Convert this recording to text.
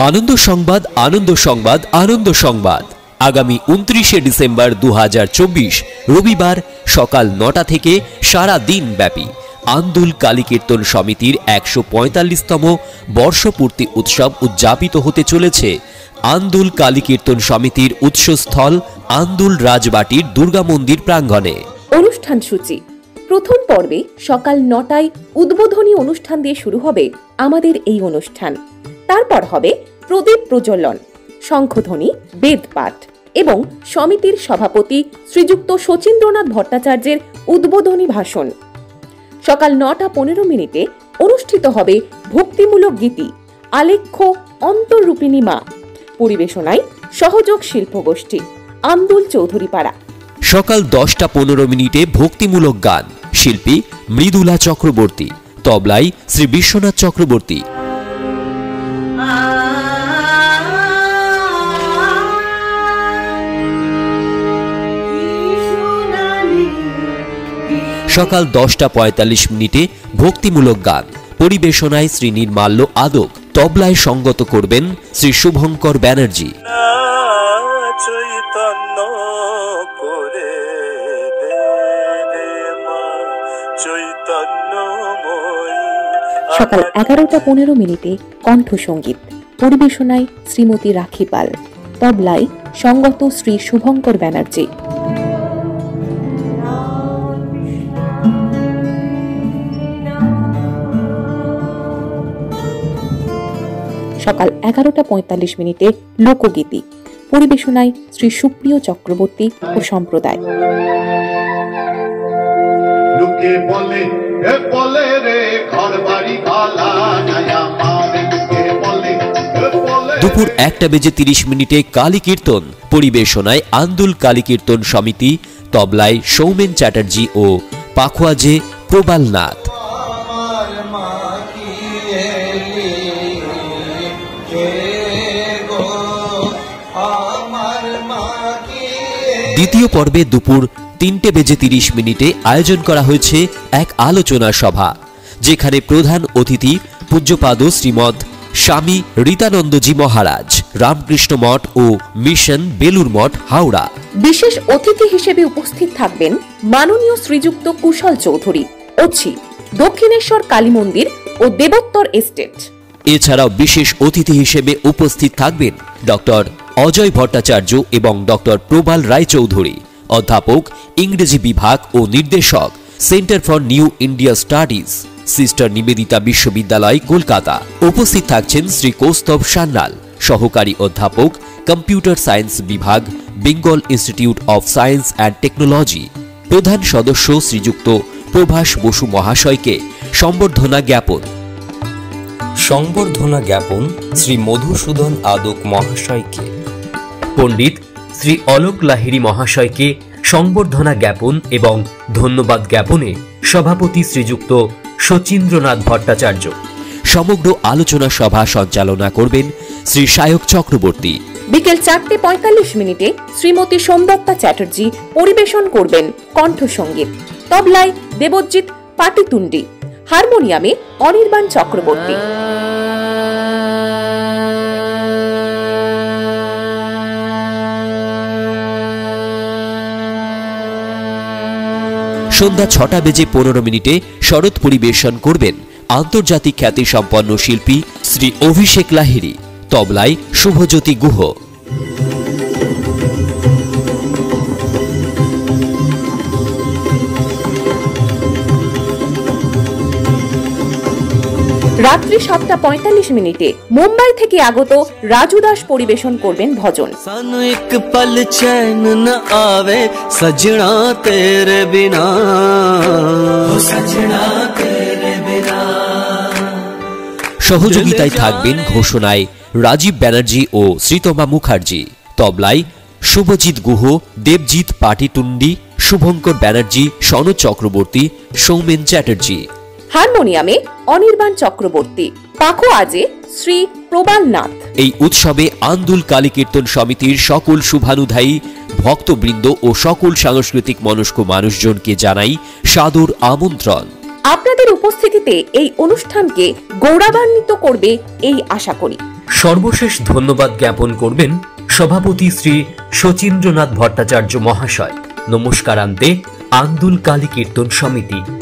আনন্দ সংবাদ, আনন্দ সংবাদ, আনন্দ সংবাদ। আগামী 29শে ডিসেম্বর 2024 রবিবার সকাল 9টা থেকে সারা দিন ব্যাপী আন্দুল কালী কীর্তন সমিতির 145তম বর্ষপূর্তি উৎসব উদযাপিত হতে চলেছে আন্দুল কালী কীর্তন সমিতির উৎসস্থল আন্দুল রাজবাটির দুর্গা মন্দির প্রাঙ্গণে। অনুষ্ঠান সূচি: প্রথম পর্বে সকাল 9টায় উদ্বোধনী অনুষ্ঠান দিয়ে শুরু হবে আমাদের এই অনুষ্ঠান। তারপর হবে প্রদীপ প্রজ্বলন, শঙ্খধ্বনি, বেদপাঠ এবং সমিতির সভাপতি শ্রীযুক্ত শচীন্দ্রনাথ ভট্টাচার্যের উদ্বোধনী ভাষণ। সকাল 9টা 15 মিনিটে অনুষ্ঠিত হবে ভক্তিমূলক গীতি আলেখ্য অন্তর্রূপিণী মা। পরিবেশনায় সহযোগ শিল্পগোষ্ঠী আন্দুল চৌধুরীপাড়া। সকাল 10টা 15 মিনিটে ভক্তিমূলক গান, শিল্পী মৃদুলা চক্রবর্তী, তবলায় শ্রী বিশ্বনাথ চক্রবর্তী। সকাল 10টা 45 মিনিটে ভক্তিমূলক গান, পরিবেশনায় শ্রী নির্মাল্য আদক, তবলায় সঙ্গত করবেন শ্রী শুভঙ্কর ব্যানার্জি। সকাল 11টা 15 মিনিটে কণ্ঠসঙ্গীত, পরিবেশনায় শ্রীমতী রাখি পাল, তবলায় সঙ্গত শ্রী শুভঙ্কর ব্যানার্জি। সকাল 11টা 45 মিনিটে লোকগীতি, পরিবেশনায় শ্রী সুপ্রিয় চক্রবর্তী ও সম্প্রদায়। দুপুর 1টা বেজে 30 মিনিটে কালী কীর্তন, পরিবেশনায় আন্দুল কালী কীর্তন সমিতি, তবলায় সৌমেন চ্যাটার্জি ও পাখোয়াজে প্রবাল নাথ। দ্বিতীয় পর্বে দুপুর 3টে বেজে 30 মিনিটে আয়োজন করা হয়েছে এক আলোচনা সভা, যেখানে প্রধান অতিথি পূজ্যপাদ শ্রীমৎ স্বামী রীতানন্দজি মহারাজ, রামকৃষ্ণ মঠ ও মিশন বেলুর মঠ, হাওড়া। বিশেষ অতিথি হিসেবে উপস্থিত থাকবেন মাননীয় শ্রীযুক্ত কুশল চৌধুরী, ওছি, দক্ষিণেশ্বর কালী মন্দির ও দেবোত্তর এস্টেট। এছাড়াও বিশেষ অতিথি হিসেবে উপস্থিত থাকবেন ডক্টর অজয় ভট্টাচার্য এবং ডক্টর প্রবাল রায়চৌধুরী, অধ্যাপক, ইংরেজি বিভাগ ও নির্দেশক, centre for new India studies, sister Nivedita বিশ্ববিদ্যালয়, কলকাতা। উপস্থিত থাকছেন শ্রী কৌস্তব সান্যাল, সহকারী অধ্যাপক, কম্পিউটার সায়েন্স বিভাগ, Bengal institute of science and technology. প্রধান সদস্য শ্রীযুক্ত প্রভাস বসু মহাশয়কে সম্বর্ধনা জ্ঞাপন। সংবর্ধনা জ্ঞাপন শ্রী মধুসূদন আদক মহাশয়কে। পণ্ডিত শ্রী অলোক লাহিড়ী মহাশয়কে সংবর্ধনা জ্ঞাপন এবং ধন্যবাদ জ্ঞাপনে সভাপতি শ্রীযুক্ত শচীন্দ্রনাথ ভট্টাচার্য। সমগ্র আলোচনা সভা সঞ্চালনা করবেন শ্রী সায়ক চক্রবর্তী। বিকেল 4টে 45 মিনিটে শ্রীমতী সোমদত্তা চ্যাটার্জি পরিবেশন করবেন কণ্ঠসঙ্গীত, তবলায় দেবজিৎ পাটিতুন্ডি, হারমোনিয়ামে অনির্বাণ চক্রবর্তী। সন্ধ্যা 6টা বেজে 15 মিনিটে শরৎ পরিবেশন করবেন আন্তর্জাতিক খ্যাতি সম্পন্ন শিল্পী শ্রী অভিষেক লাহিড়ী, তবলায় শুভজ্যোতি গুহ। রাত্রি 7টা 45 মিনিটে মুম্বাই থেকে আগত রাজু দাস পরিবেশন করবেন ভজন। সানু এক পল চैन न आवे सजना तेरे बिना, ओ सजना तेरे बिना। সহযোগিতায় থাকবেন ঘোষণায় রাজীব ব্যানার্জি ও শ্রীতমা মুখার্জি, তবলায় শুভজিৎ গুহ, দেবজিৎ পাটিতুন্ডি, শুভঙ্কর ব্যানার্জি, সনদ চক্রবর্তী, সৌমেন চ্যাটার্জি। হারমোনিয়ামে অনির্বাণ চক্রবর্তী, পাখোয়াজে শ্রী প্রবাল নাথ। এই উৎসবে আন্দুল কালী কীর্তন সমিতির সকল শুভানুধ্যায়ী ভক্তবৃন্দ ও সকল সাংস্কৃতিক মনস্ক মানুষজনকে জানাই সাদর আমন্ত্রণ। আপনাদের উপস্থিতিতে এই অনুষ্ঠানকে গৌরবান্বিত করবে এই আশা করি। সর্বশেষ ধন্যবাদ জ্ঞাপন করবেন সভাপতি শ্রী শচীন্দ্রনাথ ভট্টাচার্য মহাশয়। নমস্কারান্তে আন্দুল কালী কীর্তন সমিতি।